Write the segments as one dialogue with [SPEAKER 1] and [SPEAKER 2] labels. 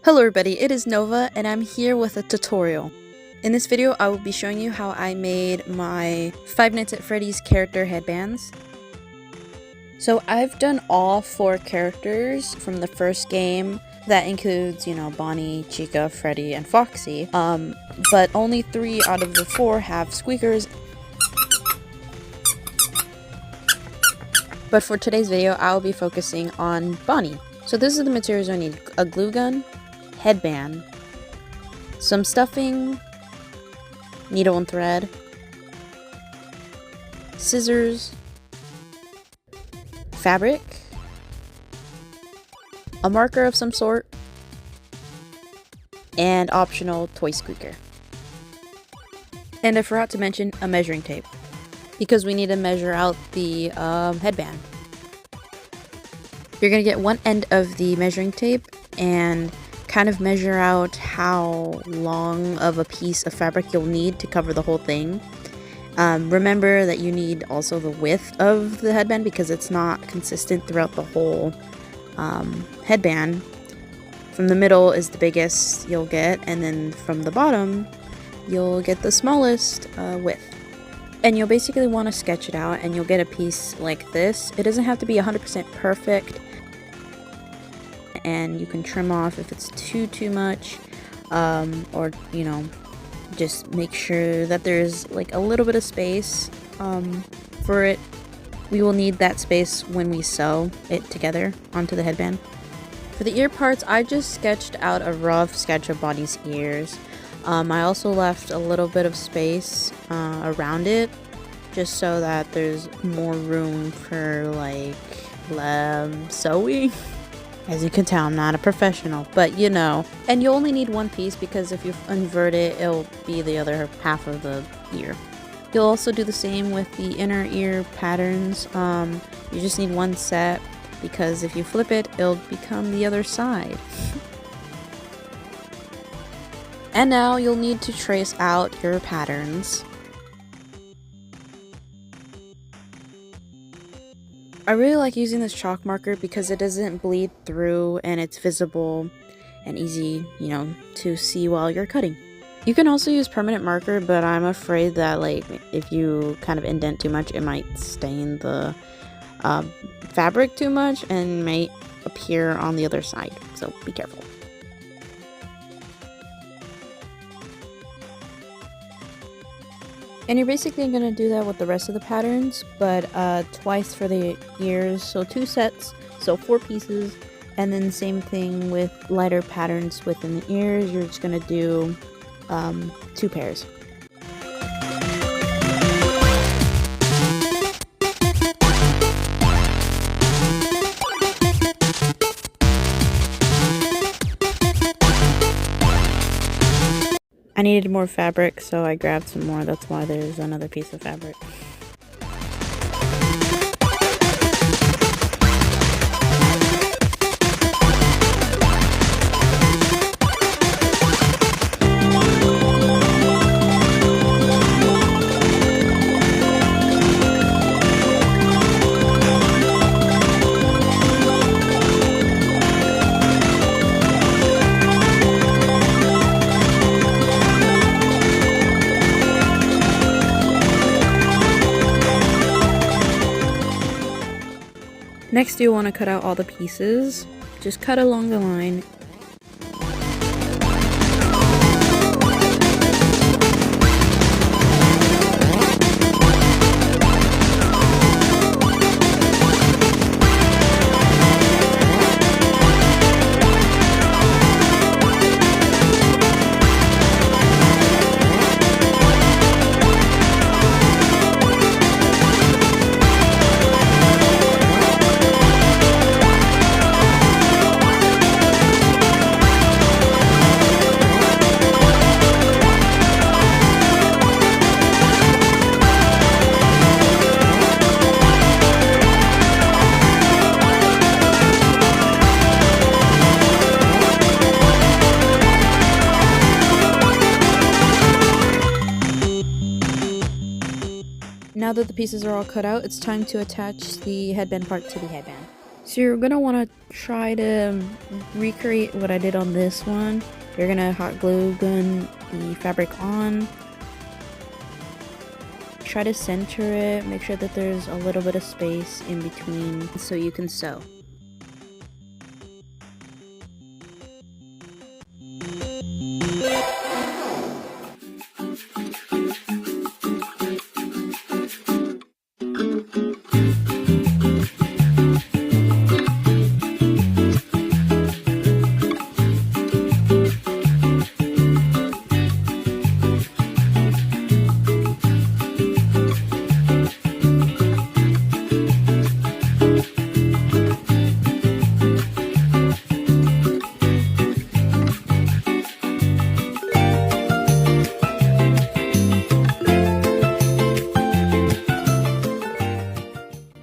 [SPEAKER 1] Hello everybody, it is Nova and I'm here with a tutorial. In this video I will be showing you how I made my Five Nights at Freddy's character headbands. So I've done all 4 characters from the first game. That includes, Bonnie, Chica, Freddy, and Foxy. But only 3 out of the 4 have squeakers. But for today's video I will be focusing on Bonnie. So this is the materials I need: a glue gun, headband, some stuffing, needle and thread, scissors, fabric, a marker of some sort, and optional toy squeaker. And I forgot to mention a measuring tape, because we need to measure out the headband. You're going to get one end of the measuring tape and kind of measure out how long of a piece of fabric you'll need to cover the whole thing. Remember that you need also the width of the headband because it's not consistent throughout the whole headband. From the middle is the biggest you'll get, and then from the bottom you'll get the smallest width. And you'll basically want to sketch it out and you'll get a piece like this. It doesn't have to be 100% perfect, and you can trim off if it's too much, or just make sure that there's like a little bit of space for it. We will need that space when we sew it together onto the headband. For the ear parts, I just sketched out a rough sketch of Bonnie's ears. I also left a little bit of space around it just so that there's more room for like sewing. As you can tell, I'm not a professional, but and you only need one piece because if you invert it, it'll be the other half of the ear. You'll also do the same with the inner ear patterns. You just need one set because if you flip it, it'll become the other side. And now you'll need to trace out your patterns. I really like using this chalk marker because it doesn't bleed through and it's visible and easy, to see while you're cutting. You can also use permanent marker, but I'm afraid that if you kind of indent too much, it might stain the fabric too much and might appear on the other side, so be careful. And you're basically going to do that with the rest of the patterns, but twice for the ears, so 2 sets, so 4 pieces, and then same thing with lighter patterns within the ears. You're just going to do 2 pairs. I needed more fabric, so I grabbed some more. That's why there's another piece of fabric. Next, you want to cut out all the pieces. Just cut along the line. Now that the pieces are all cut out, it's time to attach the headband part to the headband. So you're gonna want to try to recreate what I did on this one. You're gonna hot glue gun the fabric on. Try to center it, make sure that there's a little bit of space in between so you can sew.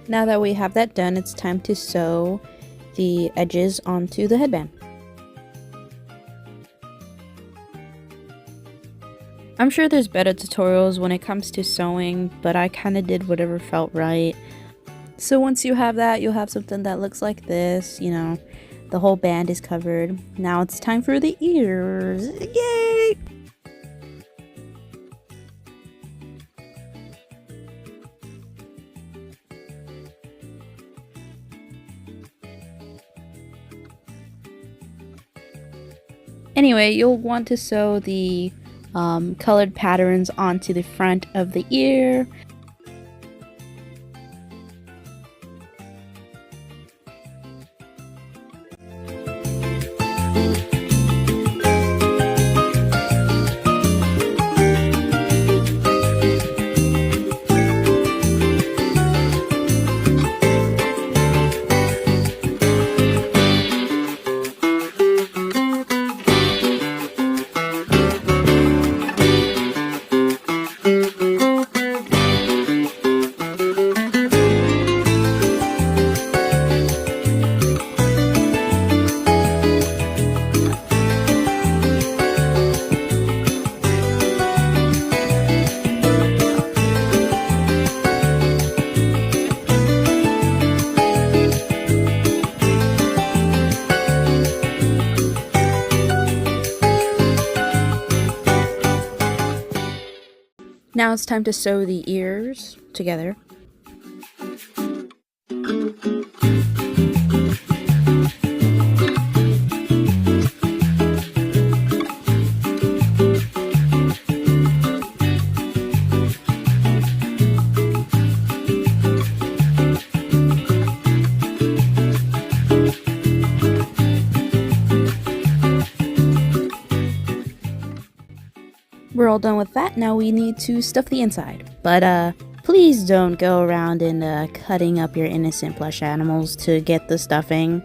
[SPEAKER 1] Now that we have that done, it's time to sew the edges onto the headband. I'm sure there's better tutorials when it comes to sewing, but I kind of did whatever felt right. So once you have that, you'll have something that looks like this, you know, the whole band is covered. Now it's time for the ears. Yay! Anyway, you'll want to sew the colored patterns onto the front of the ear. Now it's time to sew the ears together. We're all done with that. Now we need to stuff the inside. But please don't go around and cutting up your innocent plush animals to get the stuffing.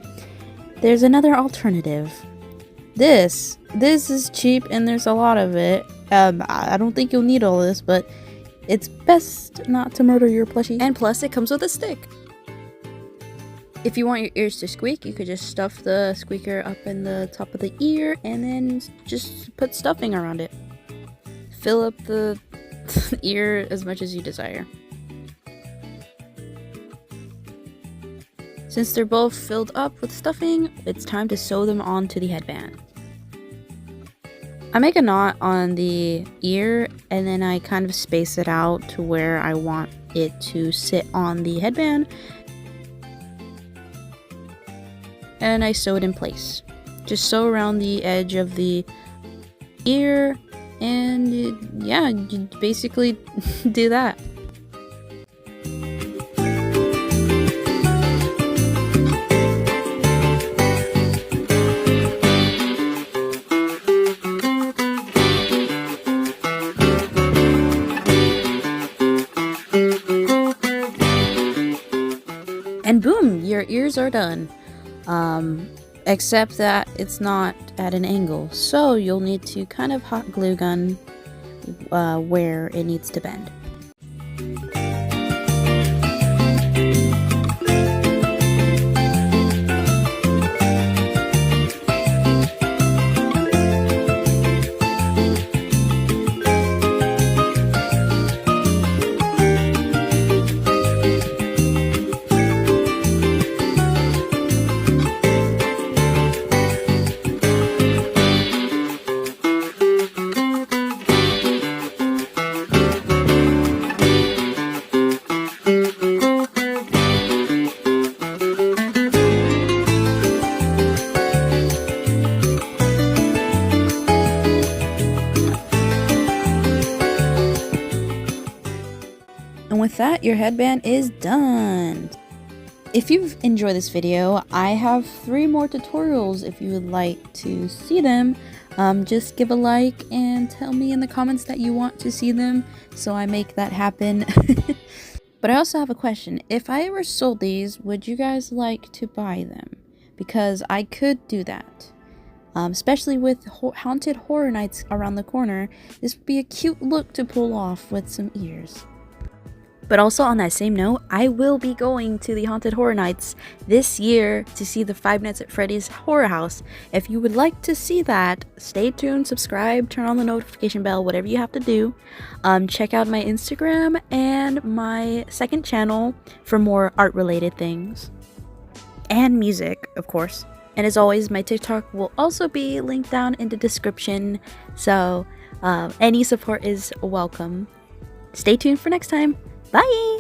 [SPEAKER 1] There's another alternative. This is cheap and there's a lot of it. I don't think you'll need all this, but it's best not to murder your plushie. And plus it comes with a stick. If you want your ears to squeak, you could just stuff the squeaker up in the top of the ear and then just put stuffing around it. Fill up the ear as much as you desire. Since they're both filled up with stuffing, it's time to sew them onto the headband. I make a knot on the ear and then I kind of space it out to where I want it to sit on the headband. And I sew it in place. Just sew around the edge of the ear. And yeah, you basically do that. And boom, your ears are done. Except that it's not at an angle, so you'll need to kind of hot glue gun where it needs to bend. that, your headband is done. If you've enjoyed this video, I have 3 more tutorials if you would like to see them. Just give a like and tell me in the comments that you want to see them so I make that happen. But I also have a question. If I ever sold these, would you guys like to buy them? Because I could do that. Especially with haunted horror nights around the corner, this would be a cute look to pull off with some ears. But also on that same note, I will be going to the haunted horror nights this year to see the Five Nights at Freddy's Horror House. If you would like to see that, stay tuned, subscribe, turn on the notification bell, whatever you have to do. Check out my Instagram and my second channel for more art related things. And music, of course. And as always, my TikTok will also be linked down in the description. So any support is welcome. Stay tuned for next time. Bye!